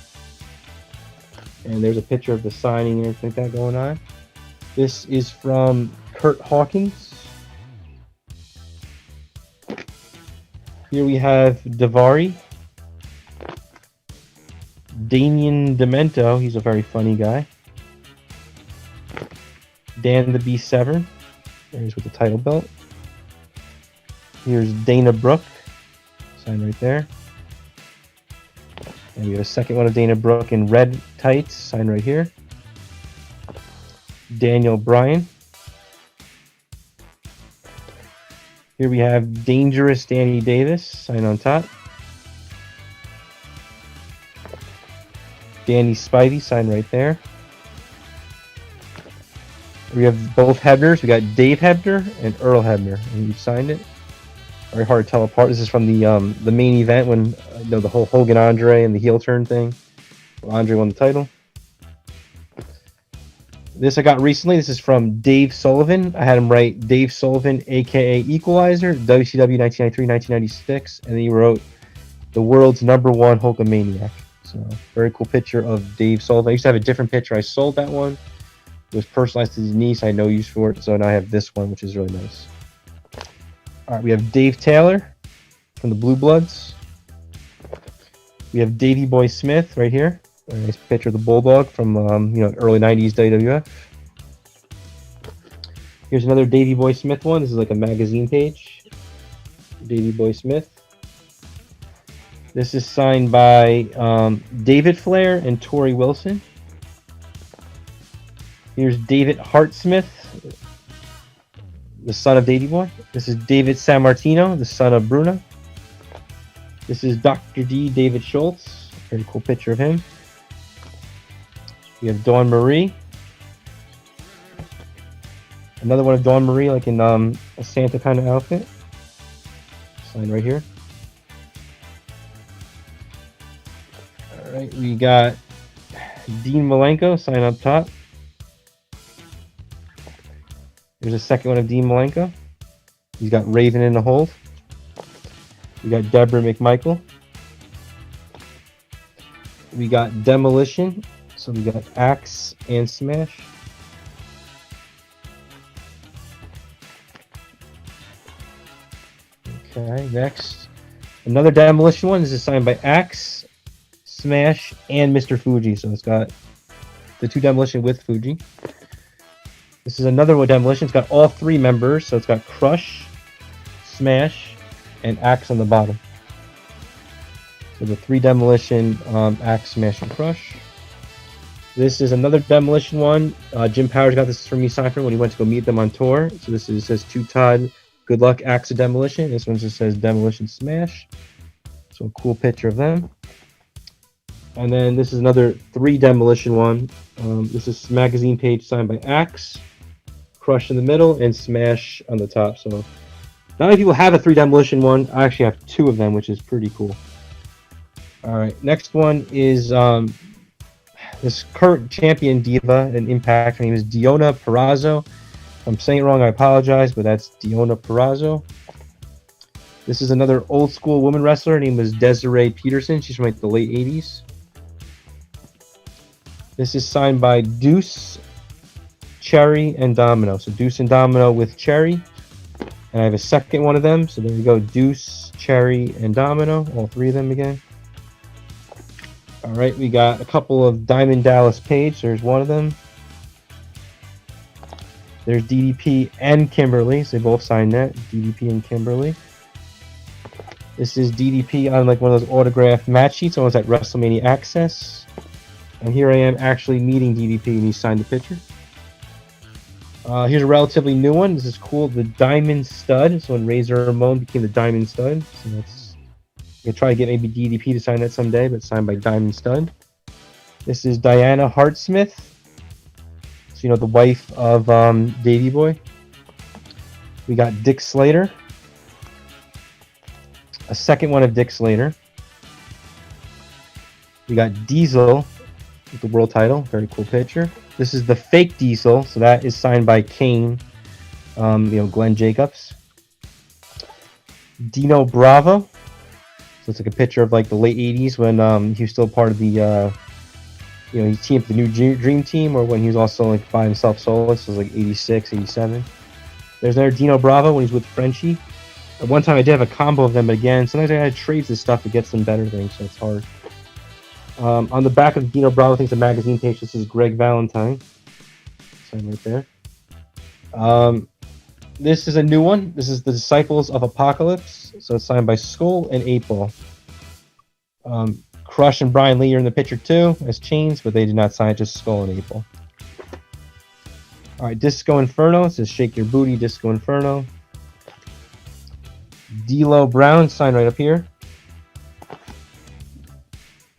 And there's a picture of the signing and everything like that going on. This is from Kurt Hawkins. Here we have Davari. Damien Demento, he's a very funny guy. Dan the Beast Severn, there's with the title belt. Here's Dana Brooke, signed right there. And we have a second one of Dana Brooke in red tights, signed right here. Daniel Bryan. Here we have Dangerous Danny Davis, signed on top. Danny Spivey, signed right there. We have both Hebners. We got Dave Hebner and Earl Hebner, and you signed it. Very hard to tell apart. This is from the main event when the whole Hogan Andre and the heel turn thing. Andre won the title. This I got recently. This is from Dave Sullivan. I had him write Dave Sullivan, aka Equalizer, WCW 1993-1996, and then he wrote the world's #1 Hulkamaniac. So very cool picture of Dave Sullivan. I used to have a different picture. I sold that one. It was personalized to his niece. I had no use for it, so now I have this one, which is really nice. All right, we have Dave Taylor from the Blue Bloods. We have Davey Boy Smith right here. A nice picture of the Bulldog from early '90s WWF. Here's another Davey Boy Smith one. This is like a magazine page. Davey Boy Smith. This is signed by David Flair and Tori Wilson. Here's David Hartsmith, the son of Davey Boy. This is David Sammartino, the son of Bruna. This is Dr. D. David Schultz. Very cool picture of him. We have Dawn Marie. Another one of Dawn Marie, like in a Santa kind of outfit. Signed right here. Alright, we got Dean Malenko, signed up top. There's a second one of Dean Malenko. He's got Raven in the hold. We got Deborah McMichael. We got Demolition. So we got Axe and Smash. Okay, next. Another Demolition one. This is signed by Axe, Smash, and Mr. Fuji. So it's got the 2 Demolition with Fuji. This is another one Demolition. It's got all 3 members. So it's got Crush, Smash, and Axe on the bottom. So the 3 Demolition, Axe, Smash, and Crush. This is another Demolition one. Jim Powers got this from me signed for when he went to go meet them on tour. So this says to Todd, good luck, Axe of Demolition. This one just says Demolition Smash. So a cool picture of them. And then this is another 3 Demolition one. This is magazine page signed by Axe, Crush in the middle, and Smash on the top. So not many people have a 3 Demolition one. I actually have 2 of them, which is pretty cool. All right, next one is this current champion diva in Impact. Her name is Deonna Purrazzo. If I'm saying it wrong, I apologize, but that's Deonna Purrazzo. This is another old school woman wrestler. Her name was Desiree Peterson. She's from like the late 80s. This is signed by Deuce, Cherry, and Domino. So Deuce and Domino with Cherry. And I have a second one of them. So there you go. Deuce, Cherry, and Domino. All 3 of them again. All right, we got a couple of Diamond Dallas Page. There's one of them. There's DDP and Kimberly. So they both signed that. DDP and Kimberly. This is DDP on like one of those autographed match sheets. Almost at WrestleMania Access. And here I am actually meeting DDP, and he signed the picture. Here's a relatively new one. This is cool. The Diamond Stud. So when Razor Ramon became the Diamond Stud. So that's... I'm going to try to get maybe DDP to sign that someday, but signed by Diamond Stud. This is Diana Hartsmith. So, the wife of Davey Boy. We got Dick Slater. A second one of Dick Slater. We got Diesel with the world title. Very cool picture. This is the fake Diesel. So that is signed by Kane. Glenn Jacobs. Dino Bravo. So it's like a picture of like the late 80s when he was still part of the, he teamed up the new Dream Team, or when he was also like by himself solo. So it was like 86, 87. There's another Dino Bravo when he's with Frenchie. At one time I did have a combo of them, but again, sometimes I had trades this stuff to get some better things, so it's hard. On the back of the Dino Bravo Things, a magazine page, this is Greg Valentine. Sign right there. This is a new one. This is the Disciples of Apocalypse. So it's signed by Skull and 8-Ball. Crush and Brian Lee are in the picture too as chains, but they did not sign it, just Skull and 8-Ball. Alright, Disco Inferno. It says Shake Your Booty, Disco Inferno. D'Lo Brown, signed right up here.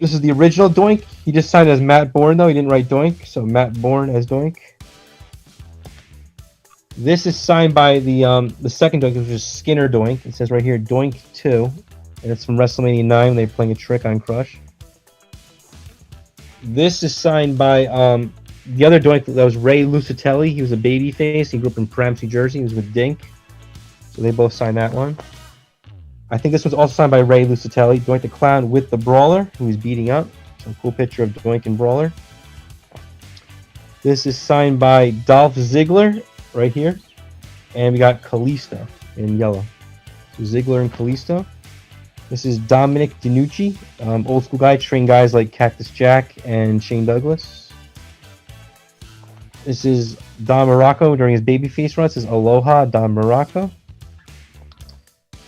This is the original Doink. He just signed as Matt Bourne though. He didn't write Doink, so Matt Bourne as Doink. This is signed by the second Doink, which is Skinner Doink. It says right here Doink 2, and it's from WrestleMania 9 when they're playing a trick on Crush. This is signed by the other Doink that was Ray Lucatelli. He was a babyface. He grew up in Paramus, New Jersey. He was with Dink, so they both signed that one. I think this one's also signed by Ray Lucatelli. Doink the Clown with the Brawler, who he's beating up. So cool picture of Doink and Brawler. This is signed by Dolph Ziggler. Right here, and we got Kalisto in yellow. So Ziggler and Kalisto. This is Dominic DiNucci, old school guy, trained guys like Cactus Jack and Shane Douglas. This is Don Morocco during his babyface run. This is Aloha Don Morocco.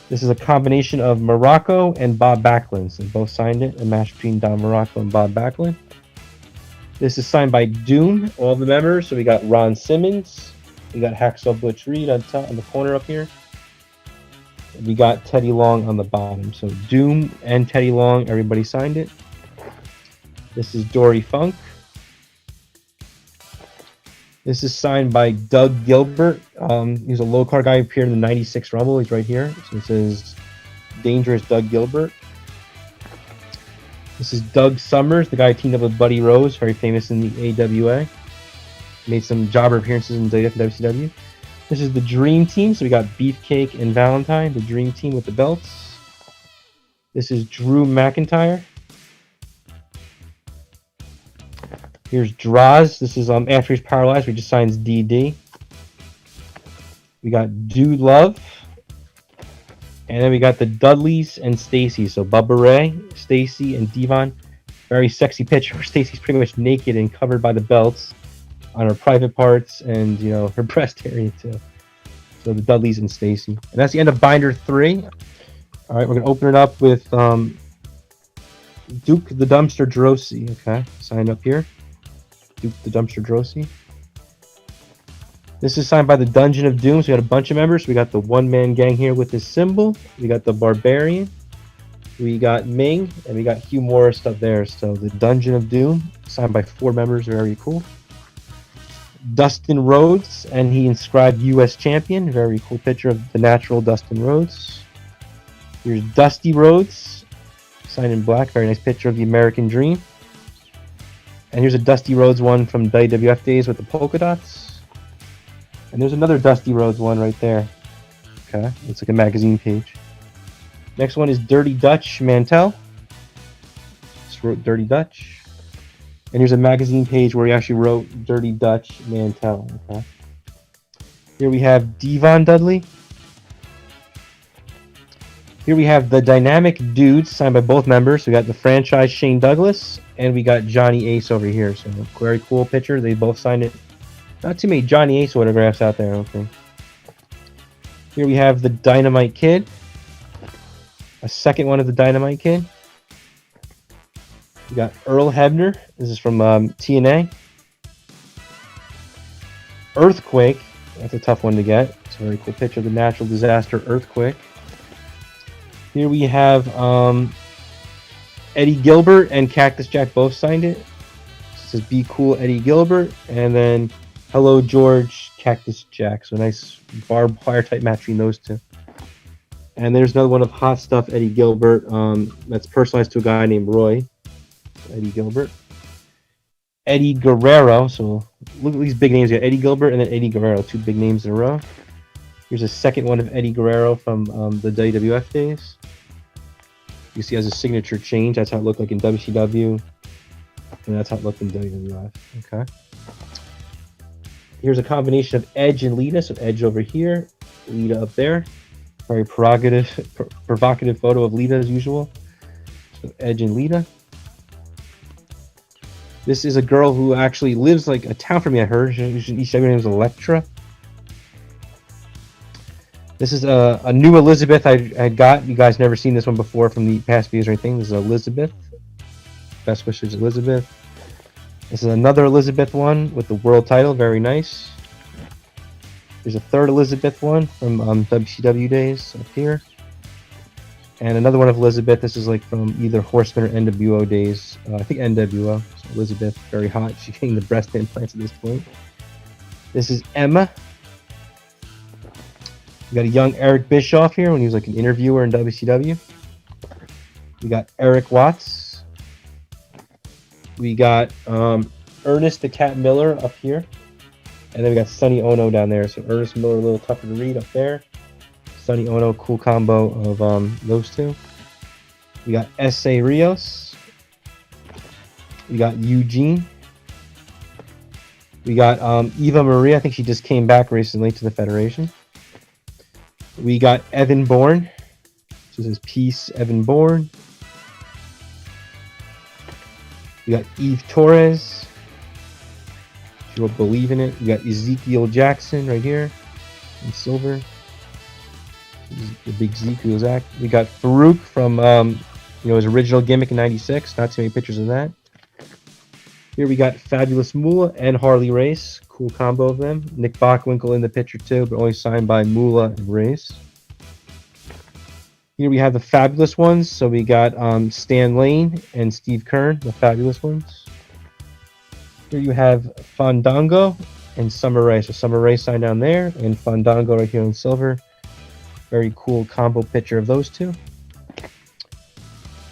This is a combination of Morocco and Bob Backlund. So both signed it, a match between Don Morocco and Bob Backlund. This is signed by Doom, all the members. So we got Ron Simmons. We got Hacksaw Butch Reed on top, on the corner up here. We got Teddy Long on the bottom. So Doom and Teddy Long, everybody signed it. This is Dory Funk. This is signed by Doug Gilbert. He's a low card guy who appeared in the '96 Rumble. He's right here. So this is Dangerous Doug Gilbert. This is Doug Summers, the guy who teamed up with Buddy Rose, very famous in the AWA. Made some jobber appearances in WWF and WCW. This is the Dream Team. So we got Beefcake and Valentine, the Dream Team with the belts. This is Drew McIntyre. Here's Droz. This is after he's paralyzed, we just signs DD. We got Dude Love. And then we got the Dudleys and Stacy. So Bubba Ray, Stacy, and Devon. Very sexy picture where Stacy's pretty much naked and covered by the belts on her private parts and, you know, her breast area too. So the Dudleys and Stacy. And that's the end of Binder 3. All right, we're going to open it up with Duke the Dumpster Drosy. Okay, signed up here. Duke the Dumpster Drosy. This is signed by the Dungeon of Doom. So we got a bunch of members. We got the one-man gang here with his symbol. We got the Barbarian. We got Ming. And we got Hugh Morris up there. So the Dungeon of Doom, signed by 4 members. Very cool. Dustin Rhodes, and he inscribed U.S. Champion. Very cool picture of the natural Dustin Rhodes. Here's Dusty Rhodes, signed in black. Very nice picture of the American Dream. And here's a Dusty Rhodes one from WWF days with the polka dots. And there's another Dusty Rhodes one right there. Okay, looks like a magazine page. Next one is Dirty Dutch Mantel. Just wrote Dirty Dutch. And here's a magazine page where he actually wrote Dirty Dutch Mantel. Okay. Here we have Devon Dudley. Here we have the Dynamic Dudes, signed by both members. We got the franchise Shane Douglas, and we got Johnny Ace over here. So very cool picture. They both signed it. Not too many Johnny Ace autographs out there, I don't think. Here we have the Dynamite Kid. A second one of the Dynamite Kid. We got Earl Hebner. This is from TNA. Earthquake. That's a tough one to get. It's a very cool picture of the natural disaster Earthquake. Here we have Eddie Gilbert and Cactus Jack both signed it. It says Be Cool Eddie Gilbert. And then Hello George Cactus Jack. So a nice barbed wire type match between those two. And there's another one of Hot Stuff Eddie Gilbert. That's personalized to a guy named Roy. Eddie Gilbert. Eddie Guerrero. So look at these big names. You got Eddie Gilbert and then Eddie Guerrero. 2 big names in a row. Here's a second one of Eddie Guerrero from the WWF days. You see, he has a signature change. That's how it looked like in WCW. And that's how it looked in WWF. Okay. Here's a combination of Edge and Lita. So Edge over here, Lita up there. Very provocative photo of Lita as usual. So Edge and Lita. This is a girl who actually lives like a town from me. I heard her name is Electra. This is a new Elizabeth I got. You guys never seen this one before from the past videos or anything. This is Elizabeth. Best wishes, Elizabeth. This is another Elizabeth one with the world title. Very nice. There's a third Elizabeth one from WCW days up here. And another one of Elizabeth. This is like from either Horseman or NWO days. I think NWO. So Elizabeth, very hot. She's getting the breast implants at this point. This is Emma. We got a young Eric Bischoff here when he was like an interviewer in WCW. We got Eric Watts. We got Ernest the Cat Miller up here. And then we got Sonny Ono down there. So Ernest Miller a little tougher to read up there. Sonny Ono, cool combo of those two. We got S.A. Rios. We got Eugene. We got Eva Marie. I think she just came back recently to the Federation. We got Evan Bourne. So this is Peace, Evan Bourne. We got Eve Torres. She will believe in it. We got Ezekiel Jackson right here in silver. The big Zeke who was act. We got Farouk from his original gimmick in '96. Not too many pictures of that. Here we got Fabulous Moolah and Harley Race. Cool combo of them. Nick Bockwinkel in the picture too, but only signed by Moolah and Race. Here we have the Fabulous ones. So we got Stan Lane and Steve Kern, the Fabulous ones. Here you have Fandango and Summer Rae. So Summer Rae signed down there, and Fandango right here in silver. Very cool combo picture of those two.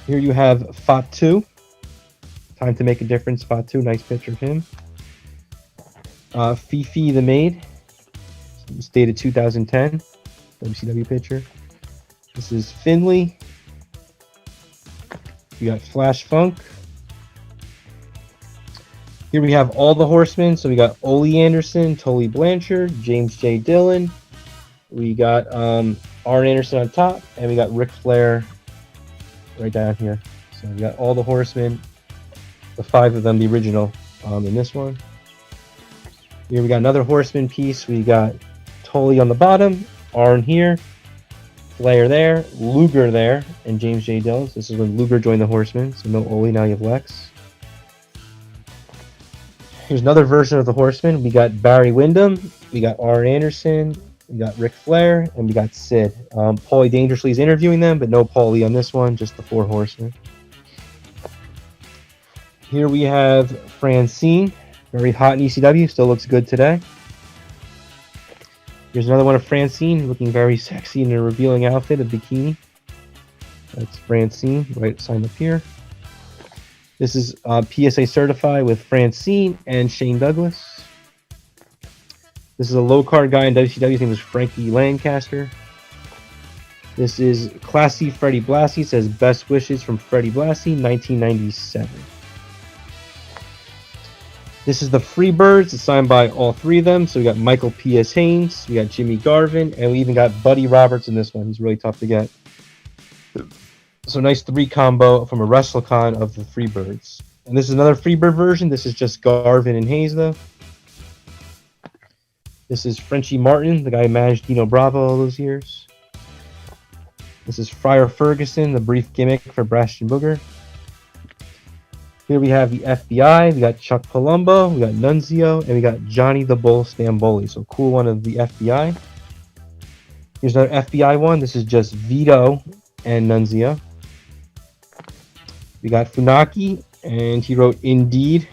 Here you have Fatu. Time to Make a Difference, Fatu. Nice picture of him. Fifi the Maid. It's dated 2010. WCW picture. This is Finley. We got Flash Funk. Here we have all the Horsemen. So we got Ole Anderson, Tully Blanchard, James J. Dillon. We got Arn Anderson on top, and we got Ric Flair right down here. So we got all the Horsemen, the 5 of them, the original, in this one. Here we got another Horseman piece. We got Tully on the bottom, Arn here, Flair there, Luger there, and James J. Dillon. This is when Luger joined the Horsemen, so no Ole, now you have Lex. Here's another version of the Horsemen. We got Barry Windham, we got Arn Anderson, we got Ric Flair, and we got Sid. Paulie Dangerously is interviewing them, but no Paulie on this one, just the 4 Horsemen. Here we have Francine, very hot in ECW, still looks good today. Here's another one of Francine, looking very sexy in a revealing outfit, a bikini. That's Francine, right signed up here. This is PSA Certified with Francine and Shane Douglas. This is a low card guy in WCW. His name was Frankie Lancaster. This is Classy Freddie Blassie. It says Best Wishes from Freddie Blassie, 1997. This is the Freebirds. It's signed by all 3 of them. So we got Michael P.S. Haynes, we got Jimmy Garvin, and we even got Buddy Roberts in this one. He's really tough to get. So nice 3 combo from a WrestleCon of the Freebirds. And this is another Freebird version. This is just Garvin and Hayes though. This is Frenchie Martin, the guy who managed Dino Bravo all those years. This is Friar Ferguson, the brief gimmick for Bastion Booger. Here we have the FBI. We got Chuck Palumbo, we got Nunzio, and we got Johnny the Bull Stamboli. So cool one of the FBI. Here's another FBI one. This is just Vito and Nunzio. We got Funaki, and he wrote Indeed.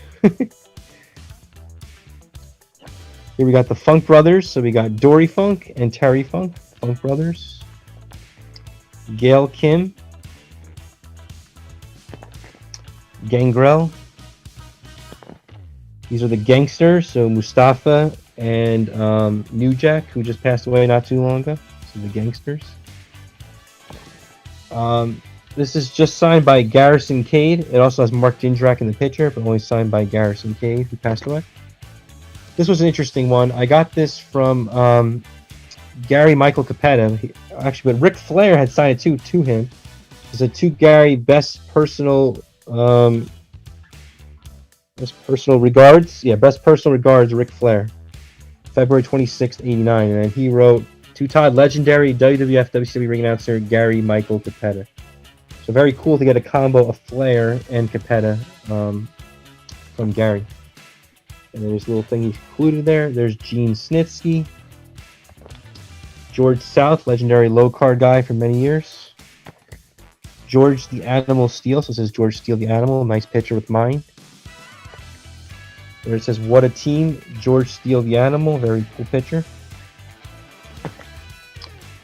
Here we got the Funk Brothers. So we got Dory Funk and Terry Funk, Funk Brothers. Gail Kim. Gangrel. These are the Gangsters. So Mustafa and New Jack, who just passed away not too long ago. So the Gangsters. This is just signed by Garrison Cade. It also has Mark Jindrak in the picture, but only signed by Garrison Cade, who passed away. This was an interesting one. I got this from Gary Michael Capetta. Actually, but Ric Flair had signed it too to him. It's a to Gary best personal regards. Yeah, best personal regards, Ric Flair. February 26th, 89. And he wrote, to Todd, legendary WWF WCW ring announcer Gary Michael Capetta. So very cool to get a combo of Flair and Capetta from Gary. And there's a little thing he included there. There's Gene Snitsky. George South, legendary low card guy for many years. George the Animal Steele. So it says George Steele the Animal. Nice picture with mine. There it says, what a team. George Steele the Animal. Very cool picture.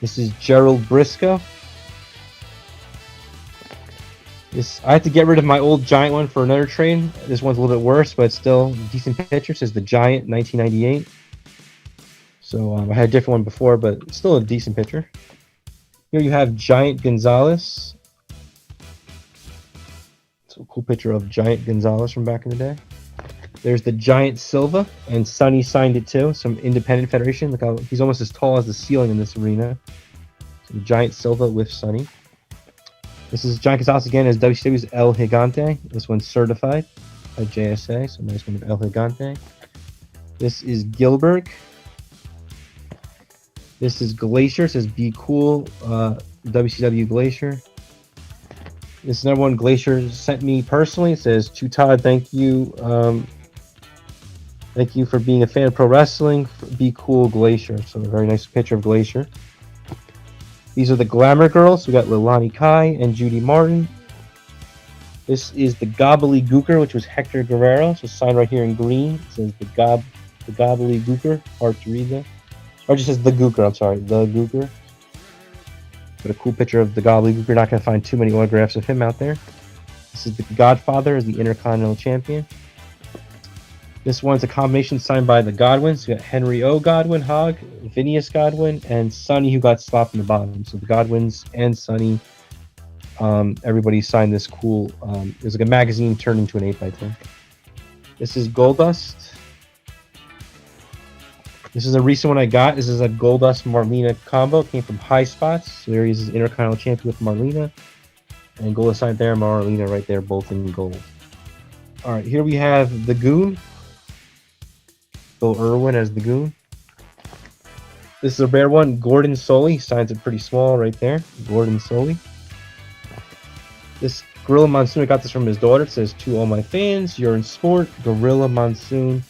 This is Gerald Briscoe. I had to get rid of my old Giant one for another trade. This one's a little bit worse, but it's still a decent picture. It says the Giant, 1998. So I had a different one before, but it's still a decent picture. Here you have Giant Gonzalez. It's a cool picture of Giant Gonzalez from back in the day. There's the Giant Silva, and Sonny signed it too. Some independent federation. Look how he's almost as tall as the ceiling in this arena. So the Giant Silva with Sonny. This is Giant Gonzalez again as WCW's El Gigante. This one's certified by JSA, so nice one of El Gigante. This is Gilbert. This is Glacier. It says Be Cool, WCW Glacier. This is another one Glacier sent me personally. It says, to Todd, thank you. Thank you for being a fan of pro wrestling. Be Cool, Glacier. So a very nice picture of Glacier. These are the Glamour Girls. We got Leilani Kai and Judy Martin. This is the Gobbledygooker, which was Hector Guerrero. So signed right here in green. It says the Gobbledygooker. Hard to read that. Or it just says the Gooker. I'm sorry, the Gooker. But a cool picture of the Gobbledygooker. Not going to find too many autographs of him out there. This is the Godfather as the Intercontinental Champion. This one's a combination signed by the Godwins. We got Henry O. Godwin, Hogg, Phineas Godwin, and Sonny, who got slopped in the bottom. So the Godwins and Sonny, everybody signed this cool. It was like a magazine turned into an 8x10. This is Goldust. This is a recent one I got. This is a Goldust Marlena combo. It came from High Spots. So there he is, Intercontinental Champion with Marlena. And Goldust right there, Marlena right there, both in gold. All right, here we have the Goon. Bill Irwin as the Goon. This is a rare one, Gordon Soley. Signs it pretty small right there. Gordon Soley. This Gorilla Monsoon, I got this from his daughter. It says, to all my fans, you're in sport. Gorilla Monsoon.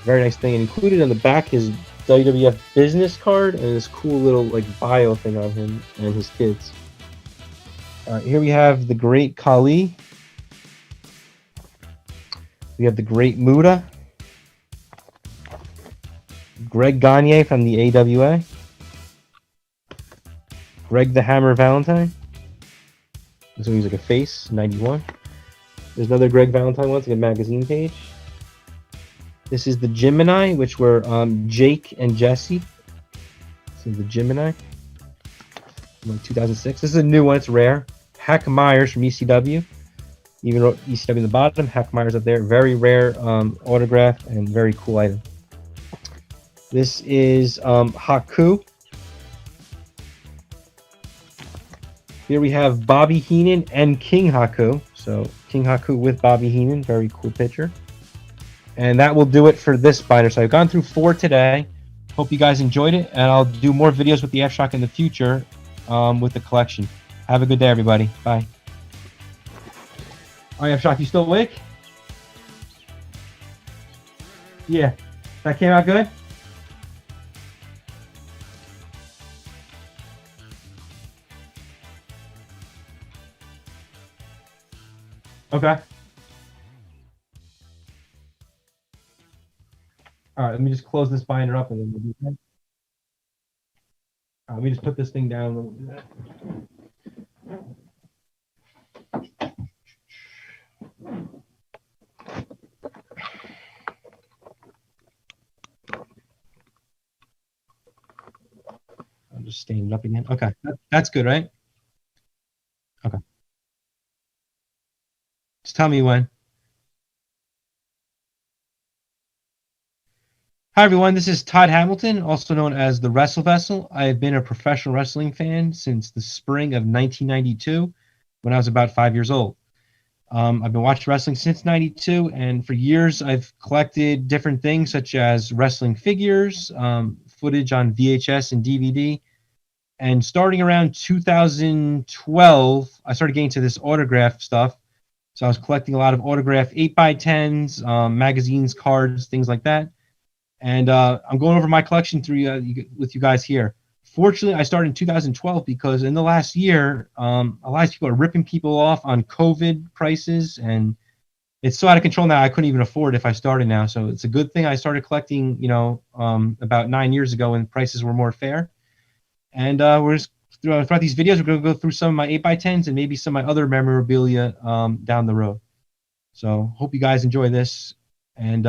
Very nice thing. And included on the back his WWF business card and this cool little like bio thing on him and his kids. Here we have the Great Khali. We have the Great Muda. Greg Gagne from the AWA. Greg the Hammer Valentine. So he's like a face, 91. There's another Greg Valentine one, it's like a magazine page. This is the Gemini, which were Jake and Jesse. So the Gemini. Like 2006. This is a new one, it's rare. Hack Myers from ECW. Even wrote ECW in the bottom. Hack Myers up there. Very rare autograph and very cool item. This is Haku. Here we have Bobby Heenan and King Haku. So King Haku with Bobby Heenan. Very cool picture. And that will do it for this binder. So I've gone through 4 today. Hope you guys enjoyed it. And I'll do more videos with the F-Shock in the future with the collection. Have a good day, everybody. Bye. All right, F-Shock, you still awake? Yeah. That came out good? Okay. All right, let me just close this binder up and then we'll do that. Let me just put this thing down and then we'll do that. I'm just staying up again. Okay, that's good, right? Okay. Just tell me when. Hi, everyone. This is Todd Hamilton, also known as the Wrestle Vessel. I have been a professional wrestling fan since the spring of 1992 when I was about 5 years old. I've been watching wrestling since 92, and for years I've collected different things such as wrestling figures, footage on VHS and DVD. And starting around 2012, I started getting to this autograph stuff. So I was collecting a lot of autograph 8x10s, magazines, cards, things like that. And I'm going over my collection with you guys here. Fortunately, I started in 2012 because in the last year, a lot of people are ripping people off on COVID prices, and it's so out of control now. I couldn't even afford it if I started now. So it's a good thing I started collecting, about 9 years ago when prices were more fair. And we're just throughout these videos, we're going to go through some of my 8x10s and maybe some of my other memorabilia down the road. So hope you guys enjoy this, and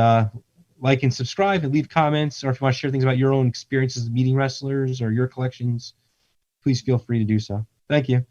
like and subscribe and leave comments, or if you want to share things about your own experiences meeting wrestlers or your collections, please feel free to do so. Thank you.